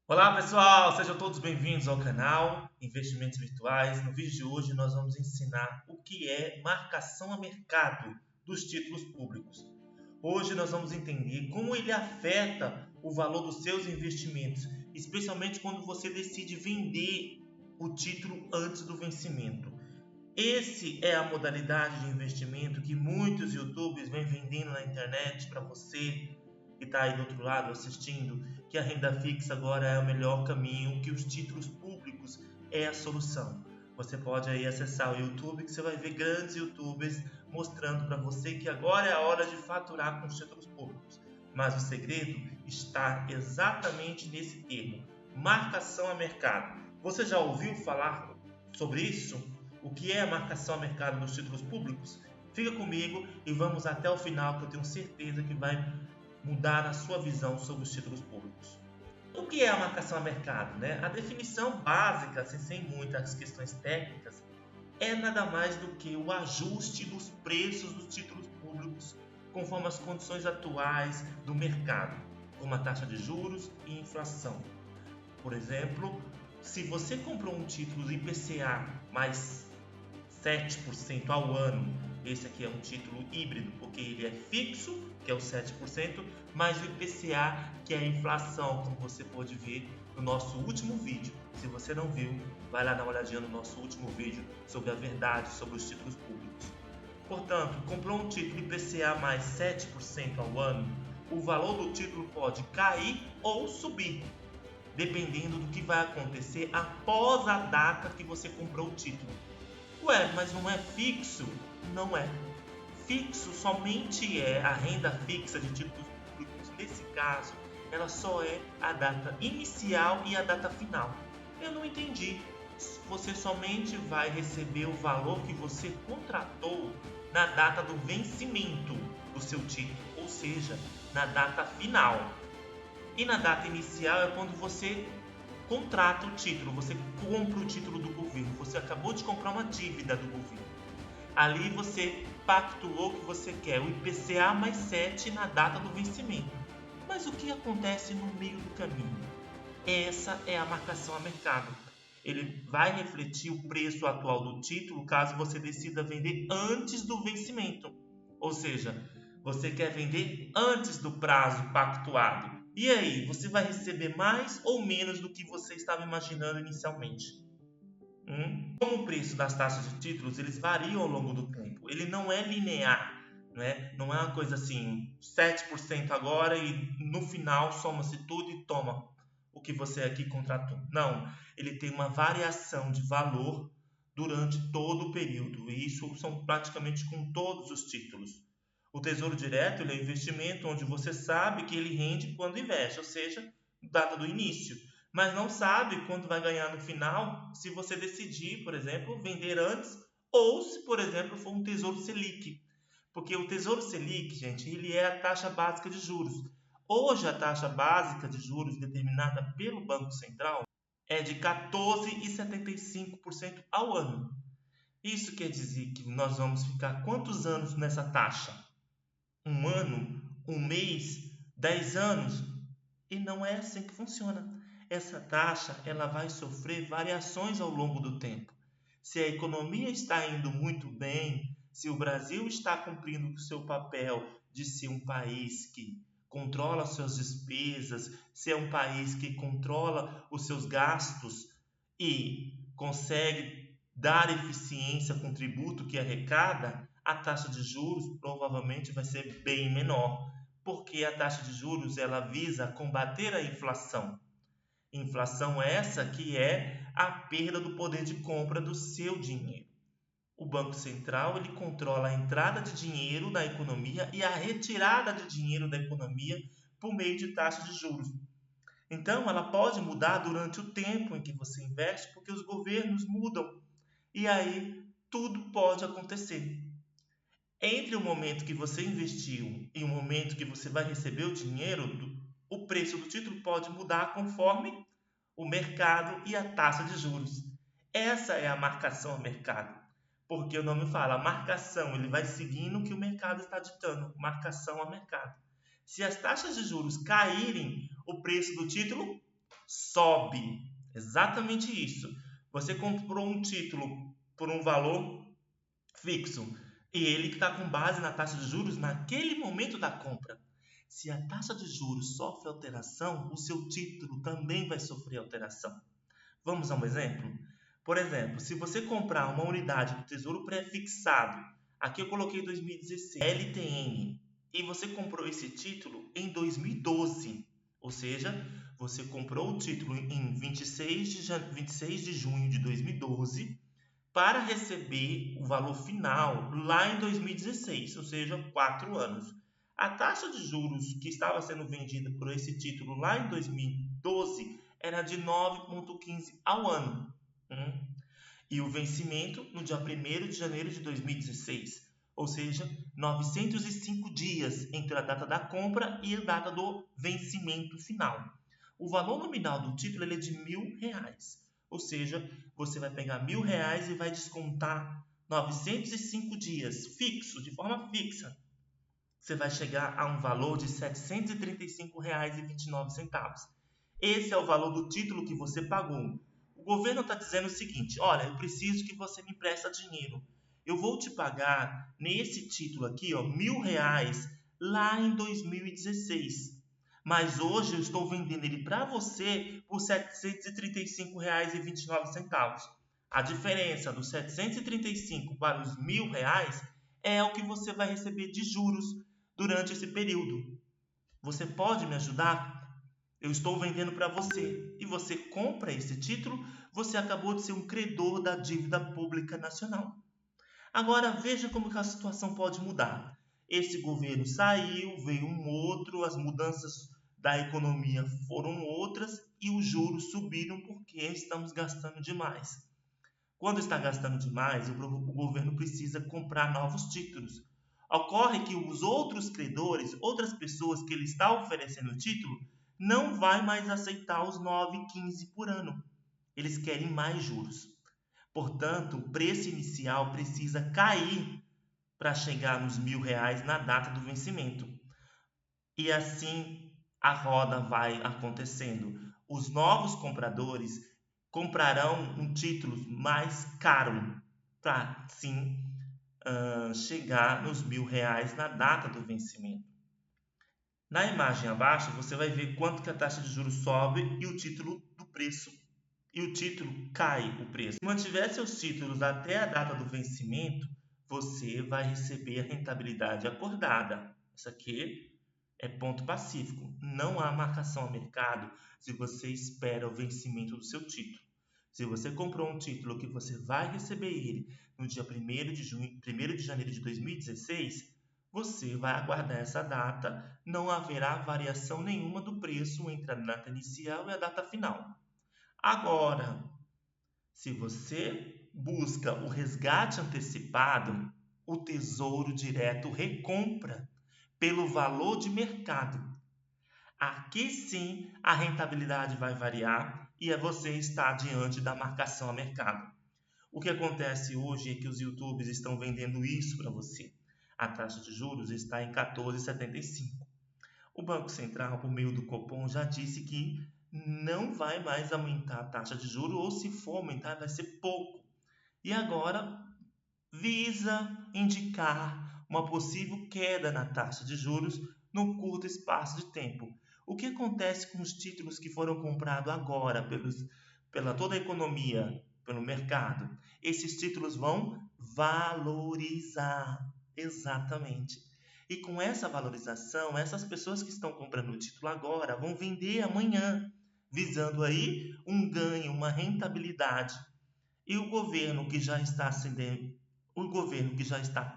Olá pessoal, sejam todos bem-vindos ao canal Investimentos Virtuais. No vídeo de hoje nós vamos ensinar o que é marcação a mercado dos títulos públicos. Hoje nós vamos entender como ele afeta o valor dos seus investimentos, especialmente quando você decide vender o título antes do vencimento. Essa é a modalidade de investimento que muitos YouTubers vêm vendendo na internet para você que está aí do outro lado assistindo, que a renda fixa agora é o melhor caminho, que os títulos públicos é a solução. Você pode aí acessar o YouTube, que você vai ver grandes YouTubers mostrando para você que agora é a hora de faturar com os títulos públicos. Mas o segredo está exatamente nesse termo, marcação a mercado. Você já ouviu falar sobre isso? O que é a marcação a mercado dos títulos públicos? Fica comigo e vamos até o final, que eu tenho certeza que vai mudar a sua visão sobre os títulos públicos. O que é a marcação a mercado? A definição básica, sem muitas questões técnicas, é nada mais do que o ajuste dos preços dos títulos públicos conforme as condições atuais do mercado, como a taxa de juros e inflação. Por exemplo, se você comprou um título do IPCA mais 7% ao ano, esse aqui é um título híbrido, porque ele é fixo, que é o 7%, mais o IPCA, que é a inflação, como você pode ver no nosso último vídeo. Se você não viu, vai lá dar uma olhadinha no nosso último vídeo sobre a verdade sobre os títulos públicos. Portanto, comprou um título IPCA mais 7% ao ano, o valor do título pode cair ou subir, dependendo do que vai acontecer após a data que você comprou o título. Ué, mas não é fixo? Não é. Fixo somente é a renda fixa de títulos públicos. Nesse caso, ela só é a data inicial e a data final. Eu não entendi. Você somente vai receber o valor que você contratou na data do vencimento do seu título, ou seja, na data final. E na data inicial é quando você contrata o título, você compra o título do governo, você acabou de comprar uma dívida do governo. Ali você pactuou que você quer o IPCA mais 7 na data do vencimento. Mas o que acontece no meio do caminho? Essa é a marcação a mercado. Ele vai refletir o preço atual do título caso você decida vender antes do vencimento. Ou seja, você quer vender antes do prazo pactuado. E aí, você vai receber mais ou menos do que você estava imaginando inicialmente? Como o preço das taxas de títulos, eles variam ao longo do tempo. Ele não é linear, não é uma coisa assim, 7% agora e no final soma-se tudo e toma o que você aqui contratou. Não, ele tem uma variação de valor durante todo o período. E isso são praticamente com todos os títulos. O Tesouro Direto ele é um investimento onde você sabe que ele rende quando investe, ou seja, data do início, mas não sabe quanto vai ganhar no final se você decidir, por exemplo, vender antes ou se, por exemplo, for um Tesouro Selic. Porque o Tesouro Selic, gente, ele é a taxa básica de juros. Hoje a taxa básica de juros determinada pelo Banco Central é de 14,75% ao ano. Isso quer dizer que nós vamos ficar quantos anos nessa taxa? Um ano, um mês, 10 anos? E não é assim que funciona. Essa taxa ela vai sofrer variações ao longo do tempo. Se a economia está indo muito bem, se o Brasil está cumprindo o seu papel de ser um país que controla suas despesas, se é um país que controla os seus gastos e consegue dar eficiência com o tributo que arrecada, a taxa de juros provavelmente vai ser bem menor, porque a taxa de juros ela visa combater a inflação. Inflação essa que é a perda do poder de compra do seu dinheiro. O Banco Central ele controla a entrada de dinheiro na economia e a retirada de dinheiro da economia por meio de taxa de juros. Então, ela pode mudar durante o tempo em que você investe, porque os governos mudam. E aí, tudo pode acontecer. Entre o momento que você investiu e o momento que você vai receber o dinheiro, o preço do título pode mudar conforme o mercado e a taxa de juros. Essa é a marcação a mercado. Porque o nome fala, a marcação, ele vai seguindo o que o mercado está ditando. Marcação a mercado. Se as taxas de juros caírem, o preço do título sobe. Exatamente isso. Você comprou um título por um valor fixo e ele está com base na taxa de juros naquele momento da compra. Se a taxa de juros sofre alteração, o seu título também vai sofrer alteração. Vamos a um exemplo? Por exemplo, se você comprar uma unidade do Tesouro Pré-fixado, aqui eu coloquei 2016, LTN, e você comprou esse título em 2012, ou seja, você comprou o título em 26 de junho de 2012 para receber o valor final lá em 2016, ou seja, 4 anos. A taxa de juros que estava sendo vendida por esse título lá em 2012 era de 9,15 ao ano. E o vencimento no dia 1º de janeiro de 2016, ou seja, 905 dias entre a data da compra e a data do vencimento final. O valor nominal do título ele é de R$1.000, ou seja, você vai pegar R$1.000 e vai descontar 905 dias fixo, de forma fixa. Você vai chegar a um valor de R$ 735,29. Esse é o valor do título que você pagou. O governo está dizendo o seguinte: olha, eu preciso que você me empreste dinheiro. Eu vou te pagar nesse título aqui, R$1.000 lá em 2016. Mas hoje eu estou vendendo ele para você por R$ 735,29. A diferença dos 735 para os R$1.000 é o que você vai receber de juros durante esse período. Você pode me ajudar? Eu estou vendendo para você e você compra esse título, você acabou de ser um credor da dívida pública nacional. Agora veja como que a situação pode mudar. Esse governo saiu, veio um outro, as mudanças da economia foram outras e os juros subiram porque estamos gastando demais. Quando está gastando demais, o governo precisa comprar novos títulos. Ocorre que os outros credores, outras pessoas que ele está oferecendo o título, não vai mais aceitar os 9,15 por ano. Eles querem mais juros. Portanto, o preço inicial precisa cair para chegar nos R$1.000 na data do vencimento. E assim a roda vai acontecendo. Os novos compradores comprarão um título mais caro para sim chegar nos R$1.000 na data do vencimento. Na imagem abaixo você vai ver quanto que a taxa de juros sobe e o título do preço. E o título cai o preço. Se mantiver seus títulos até a data do vencimento, você vai receber a rentabilidade acordada. Isso aqui é ponto pacífico. Não há marcação a mercado se você espera o vencimento do seu título. Se você comprou um título que você vai receber ele no dia 1º de janeiro de 2016, você vai aguardar essa data, não haverá variação nenhuma do preço entre a data inicial e a data final. Agora, se você busca o resgate antecipado, o Tesouro Direto recompra pelo valor de mercado. Aqui sim a rentabilidade vai variar e você está diante da marcação a mercado. O que acontece hoje é que os YouTubes estão vendendo isso para você. A taxa de juros está em 14,75. O Banco Central, por meio do Copom, já disse que não vai mais aumentar a taxa de juros, ou se for aumentar, vai ser pouco. E agora visa indicar uma possível queda na taxa de juros num curto espaço de tempo. O que acontece com os títulos que foram comprados agora pela toda a economia, pelo mercado? Esses títulos vão valorizar. Exatamente. E com essa valorização, essas pessoas que estão comprando o título agora vão vender amanhã, visando aí um ganho, uma rentabilidade. E o governo que já está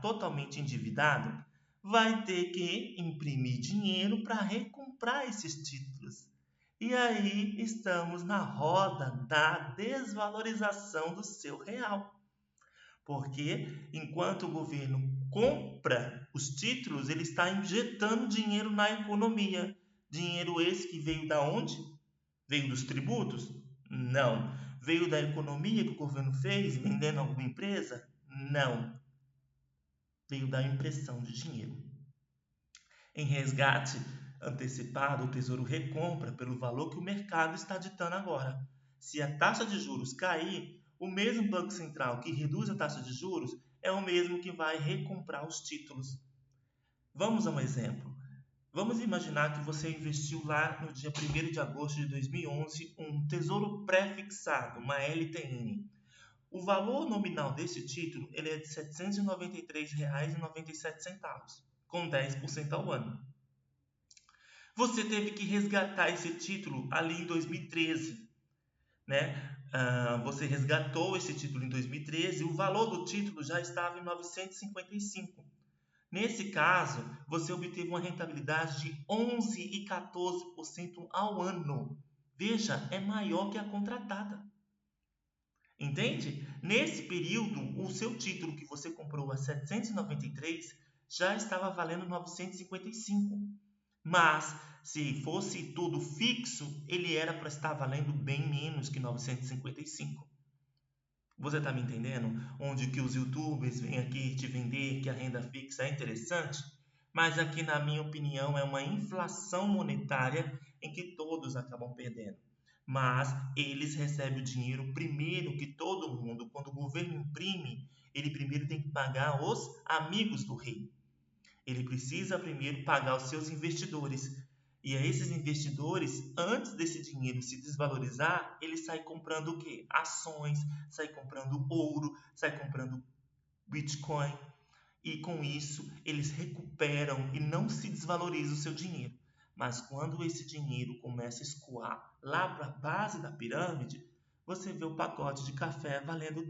totalmente endividado vai ter que imprimir dinheiro para recomprar esses títulos. E aí estamos na roda da desvalorização do seu real. Porque enquanto o governo compra os títulos, ele está injetando dinheiro na economia. Dinheiro esse que veio da onde? Veio dos tributos? Não. Veio da economia que o governo fez, vendendo alguma empresa? Não. Veio da impressão de dinheiro. Em resgate antecipada, o Tesouro recompra pelo valor que o mercado está ditando agora. Se a taxa de juros cair, o mesmo Banco Central que reduz a taxa de juros é o mesmo que vai recomprar os títulos. Vamos a um exemplo. Vamos imaginar que você investiu lá no dia 1º de agosto de 2011 um tesouro pré-fixado, uma LTN. O valor nominal desse título ele é de R$ 793,97, com 10% ao ano. Você teve que resgatar esse título ali em 2013, né? Você resgatou esse título em 2013 e o valor do título já estava em 955. Nesse caso, você obteve uma rentabilidade de 11 e 14% ao ano. Veja, é maior que a contratada. Entende? Nesse período, o seu título que você comprou a 793 já estava valendo 955. Mas, se fosse tudo fixo, ele era para estar valendo bem menos que 955. Você está me entendendo? Onde que os youtubers vêm aqui te vender que a renda fixa é interessante, mas aqui, na minha opinião, é uma inflação monetária em que todos acabam perdendo. Mas eles recebem o dinheiro primeiro que todo mundo. Quando o governo imprime, ele primeiro tem que pagar os amigos do rei. Ele precisa primeiro pagar os seus investidores. E a esses investidores, antes desse dinheiro se desvalorizar, ele sai comprando o quê? Ações, sai comprando ouro, sai comprando Bitcoin. E com isso, eles recuperam e não se desvaloriza o seu dinheiro. Mas quando esse dinheiro começa a escoar lá para a base da pirâmide, você vê o pacote de café valendo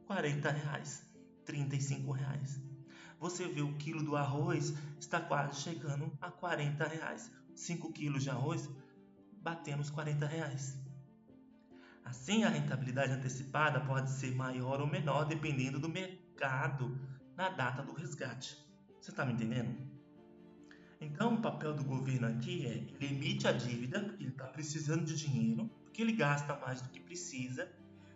R$40, R$35. Você vê o quilo do arroz está quase chegando a R$40. 5 quilos de arroz batendo os R$40. Assim, a rentabilidade antecipada pode ser maior ou menor dependendo do mercado na data do resgate. Você está me entendendo? Então, o papel do governo aqui é ele emite a dívida, porque ele está precisando de dinheiro, porque ele gasta mais do que precisa,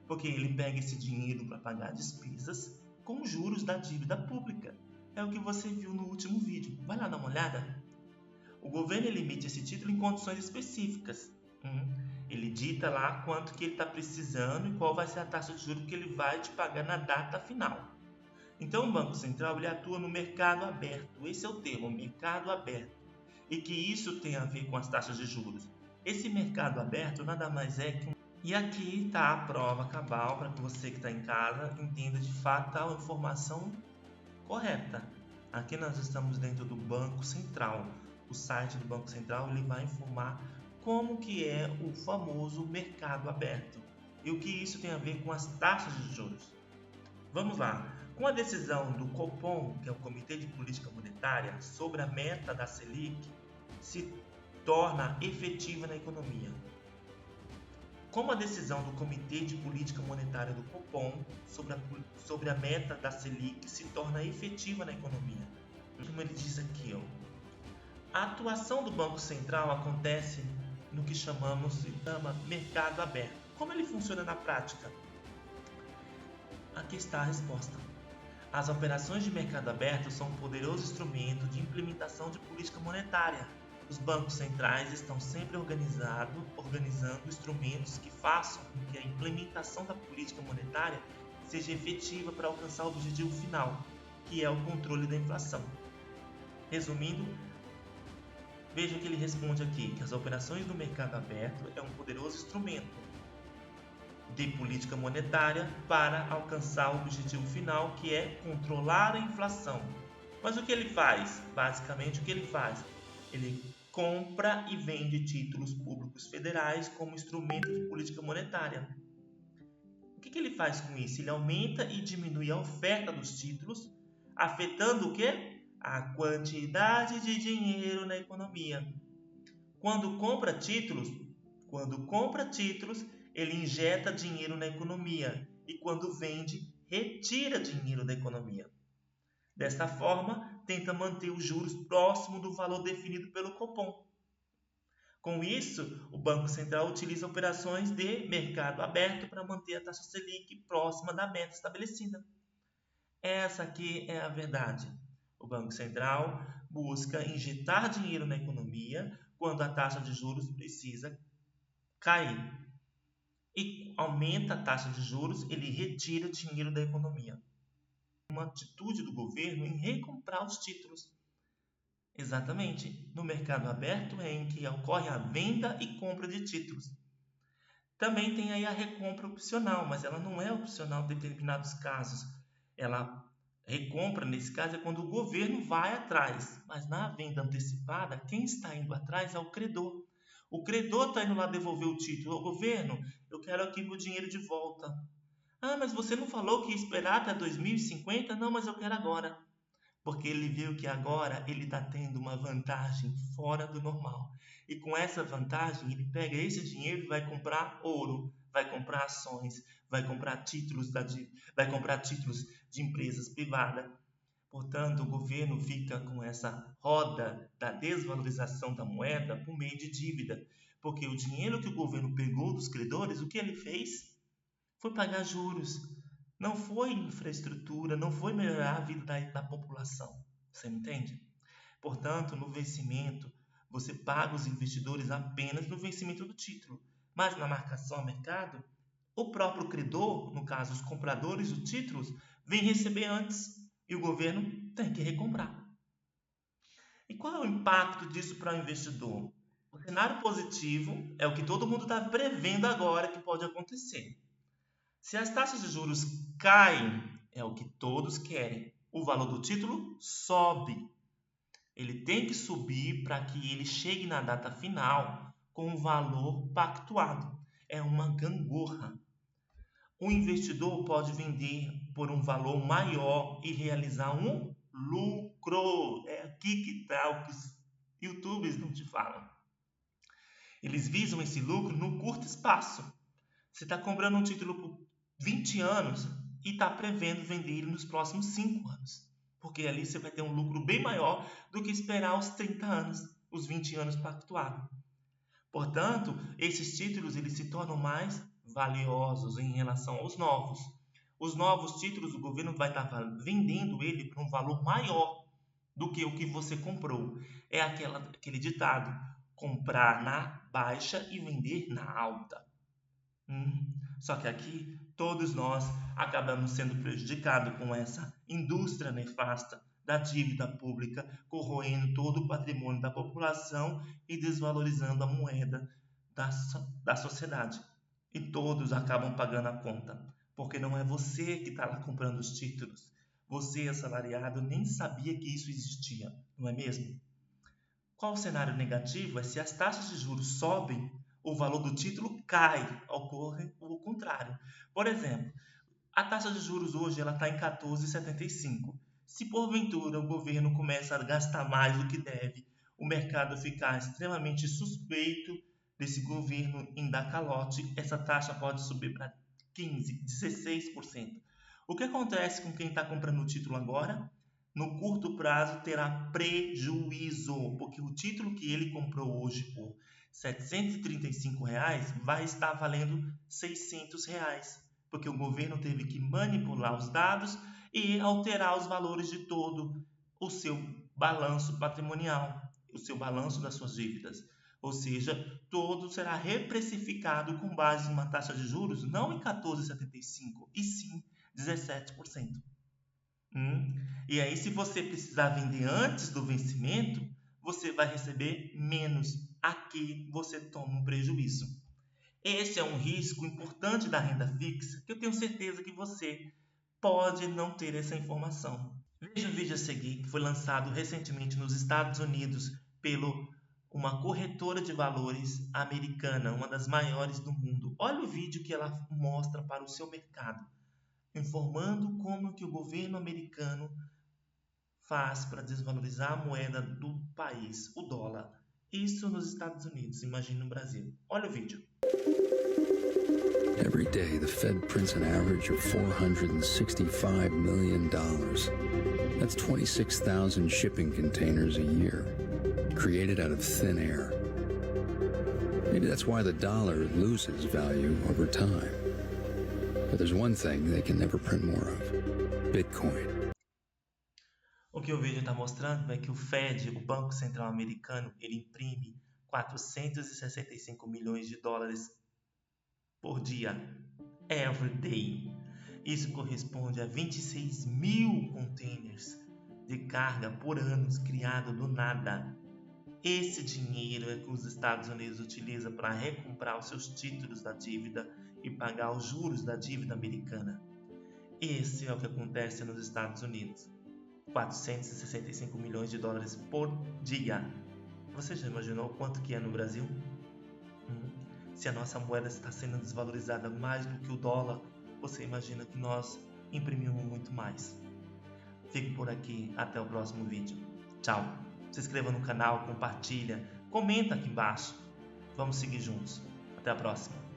porque ele pega esse dinheiro para pagar despesas com juros da dívida pública. É o que você viu no último vídeo. Vai lá dar uma olhada. O governo ele emite esse título em condições específicas. Ele dita lá quanto que ele está precisando e qual vai ser a taxa de juros que ele vai te pagar na data final. Então, o Banco Central ele atua no mercado aberto. Esse é o termo, mercado aberto. E que isso tem a ver com as taxas de juros. Esse mercado aberto nada mais é que E aqui está a prova cabal para que você que está em casa entenda de fato a informação correta. Aqui nós estamos dentro do Banco Central. O site do Banco Central ele vai informar como que é o famoso mercado aberto e o que isso tem a ver com as taxas de juros. Vamos lá. Com a decisão do Copom, que é o Comitê de Política Monetária, sobre a meta da Selic, se torna efetiva na economia. Como a decisão do Comitê de Política Monetária do Copom sobre a meta da Selic se torna efetiva na economia. Como ele diz aqui, a atuação do Banco Central acontece no que chama mercado aberto. Como ele funciona na prática? Aqui está a resposta. As operações de mercado aberto são um poderoso instrumento de implementação de política monetária. Os bancos centrais estão sempre organizando instrumentos que façam com que a implementação da política monetária seja efetiva para alcançar o objetivo final, que é o controle da inflação. Resumindo, veja que ele responde aqui que as operações do mercado aberto é um poderoso instrumento de política monetária para alcançar o objetivo final, que é controlar a inflação. Mas o que ele faz? Basicamente, o que ele faz? Ele compra e vende títulos públicos federais como instrumento de política monetária. O que ele faz com isso? Ele aumenta e diminui a oferta dos títulos, afetando o quê? A quantidade de dinheiro na economia. Quando compra títulos, ele injeta dinheiro na economia e quando vende, retira dinheiro da economia. Desta forma, tenta manter os juros próximo do valor definido pelo Copom. Com isso, o Banco Central utiliza operações de mercado aberto para manter a taxa Selic próxima da meta estabelecida. Essa aqui é a verdade. O Banco Central busca injetar dinheiro na economia quando a taxa de juros precisa cair. E aumenta a taxa de juros, ele retira dinheiro da economia. Uma atitude do governo em recomprar os títulos. Exatamente, no mercado aberto é em que ocorre a venda e compra de títulos. Também tem aí a recompra opcional, mas ela não é opcional em determinados casos. Ela recompra, nesse caso, é quando o governo vai atrás. Mas na venda antecipada, quem está indo atrás é o credor. O credor está indo lá devolver o título. Ô, governo, eu quero aqui meu dinheiro de volta. Ah, mas você não falou que ia esperar até 2050? Não, mas eu quero agora. Porque ele viu que agora ele está tendo uma vantagem fora do normal. E com essa vantagem, ele pega esse dinheiro e vai comprar ouro, vai comprar ações, vai comprar títulos de empresas privadas. Portanto, o governo fica com essa roda da desvalorização da moeda por meio de dívida. Porque o dinheiro que o governo pegou dos credores, o que ele fez? Foi pagar juros. Não foi infraestrutura, não foi melhorar a vida da população. Você me entende? Portanto, no vencimento, você paga os investidores apenas no vencimento do título. Mas na marcação a mercado, o próprio credor, no caso os compradores de títulos, vem receber antes e o governo tem que recomprar. E qual é o impacto disso para o investidor? O cenário positivo é o que todo mundo está prevendo agora que pode acontecer. Se as taxas de juros caem, é o que todos querem. O valor do título sobe. Ele tem que subir para que ele chegue na data final com o valor pactuado. É uma gangorra. O investidor pode vender por um valor maior e realizar um lucro. É aqui que está o que os YouTubers não te falam. Eles visam esse lucro num curto espaço. Você está comprando um título por 20 anos e está prevendo vender ele nos próximos 5 anos. Porque ali você vai ter um lucro bem maior do que esperar os 30 anos, os 20 anos pactuados. Portanto, esses títulos eles se tornam mais valiosos em relação aos novos. Os novos títulos, o governo vai estar vendendo ele por um valor maior do que o que você comprou. É aquele ditado, comprar na baixa e vender na alta. Só que aqui todos nós acabamos sendo prejudicados com essa indústria nefasta da dívida pública, corroendo todo o patrimônio da população e desvalorizando a moeda da sociedade. E todos acabam pagando a conta, porque não é você que está lá comprando os títulos. Você, assalariado, nem sabia que isso existia, não é mesmo? Qual o cenário negativo? É se as taxas de juros sobem, o valor do título cai, ocorre o contrário. Por exemplo, a taxa de juros hoje está em 14,75. Se porventura o governo começa a gastar mais do que deve, o mercado ficar extremamente suspeito desse governo em dar calote, essa taxa pode subir para 15%, 16%. O que acontece com quem está comprando o título agora? No curto prazo terá prejuízo, porque o título que ele comprou hoje por R$ 735 vai estar valendo R$ 600, porque o governo teve que manipular os dados e alterar os valores de todo o seu balanço patrimonial, o seu balanço das suas dívidas. Ou seja, todo será reprecificado com base em uma taxa de juros não em 14,75, e sim 17%. E aí, se você precisar vender antes do vencimento, você vai receber menos. Aqui você toma um prejuízo. Esse é um risco importante da renda fixa, que eu tenho certeza que você pode não ter essa informação. Veja o vídeo a seguir, que foi lançado recentemente nos Estados Unidos pelo uma corretora de valores americana, uma das maiores do mundo. Olha o vídeo que ela mostra para o seu mercado, informando como que o governo americano faz para desvalorizar a moeda do país, o dólar. Isso nos Estados Unidos, imagine no Brasil. Olha o vídeo. Every day, the Fed prints an average of $465 million. That's 26,000 shipping containers a year, created out of thin air. Maybe that's why the dollar loses value over time. But there's one thing they can never print more of: Bitcoin. O que o vídeo está mostrando é que o Fed, o Banco Central Americano, ele imprime 465 milhões de dólares por dia, every day. Isso corresponde a 26 mil containers de carga por ano criado do nada. Esse dinheiro é que os Estados Unidos utilizam para recomprar os seus títulos da dívida e pagar os juros da dívida americana. Esse é o que acontece nos Estados Unidos. 465 milhões de dólares por dia. Você já imaginou quanto que é no Brasil? Se a nossa moeda está sendo desvalorizada mais do que o dólar, você imagina que nós imprimimos muito mais. Fico por aqui, até o próximo vídeo. Tchau! Se inscreva no canal, compartilha, comenta aqui embaixo. Vamos seguir juntos. Até a próxima.